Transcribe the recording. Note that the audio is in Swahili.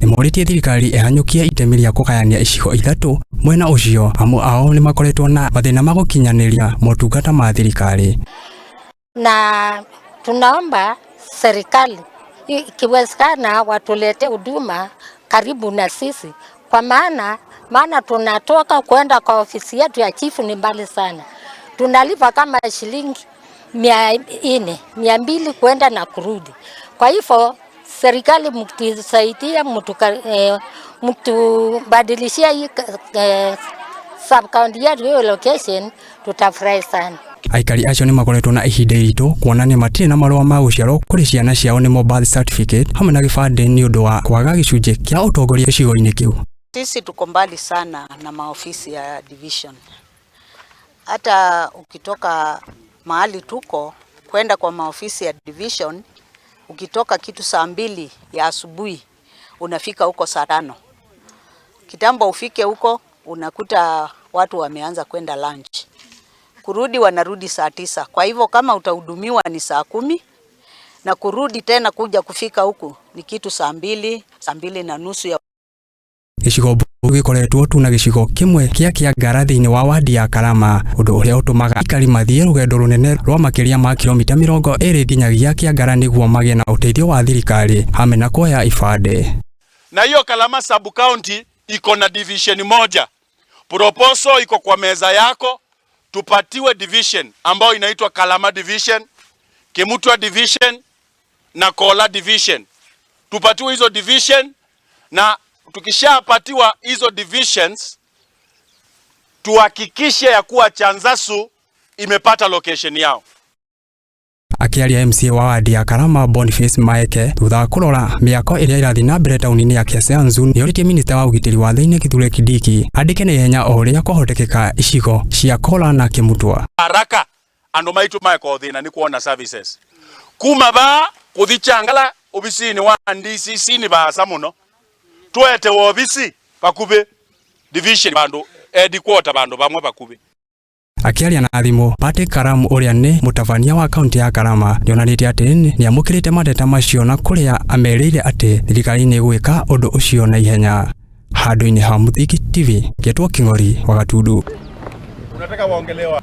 nimoritie thirikari ihanyukie itemi ria kugayania icigo ithatu mwena ucio amu ao nimakoretwo na mathina ma gukinyaniria motungata ma thirikari. Na tunaomba serikali ikiwezekana watulete huduma karibu na sisi, kwa maana tunatoka kwenda kwa ofisi yetu ya chifu ni mbali sana. Tunalipa kama shilingi 400, 200 kwenda na kurudi. Kwa hivyo serikali mtusaidia, mtubadilishia hii sub county yetu location, tutafurahi sana. Aikari acio nimakoretwo na ihinda irito kwonania matire na marua ma guciarwo kuri ciana ciao nimo birth certificate hamwe na gibandi ni undu wa kwaga gicuji kia utongoria gicigoini kiu. Sisi tuko mbali sana na maofisi ya division. Hata ukitoka mahali tuko kwenda kwa maofisi ya division, ukitoka kitu saa 2 ya asubuhi unafika huko saa 5. Kitambo ufike huko unakuta watu wameanza kwenda lunch. Kurudi wanarudi saa 9. Kwa hivyo kama utahudumiwa ni saa 10 na kurudi tena kuja kufika huku ni kitu saa 2, saa 2:30 ya gicigo gikoretwo tu na gicigo kimwe kia ngara thiini wa wadi ya Karama, undu uria utumaga Ikari mathie rugendo runene rwa makiria ma kilomita 20 nginyagia kia ngara niguo magie na uteithio wa thirikari hamwe na kuoya ibande. Na hiyo Karama sub county iko na division moja. Proposal iko kwa meza yako, tupatiwe division ambayo inaitwa Karama division, Kimutwa division na Kola division. Tupatiwe hizo division, na tukishapatiwa hizo divisions tuhakikishe ya kuwa Chanzasu imepata location yao. Akiaria MCA wa wadi ya Karama Boniface Maeke thutha kurora miako iria irathi na mbere tauni-ini ya Kiasenzu nioritie minister wa ugitiri wa thiini Kithure Kindiki andike na ihenya o uria kwahotekeka icigo cia Kola na Kimutwa haraka andu maitu maeko thina ni kuona services kuma ba kuthichangala obisini wa DCC ni basa muno twete obisi bakube division bandu headquarter bandu bamwe bakube. Akiaria na thimu Pate Karamu uria ni mutavania wa kaunti ya Karama nionanitie ati ni amukirite mateta macio na kuria ameriire ati thirikari ni gwika undu ucio na ihenya. Handu-ini ha Muthiki TV getwo King'ori wa Gatundu. Unataka waongelewa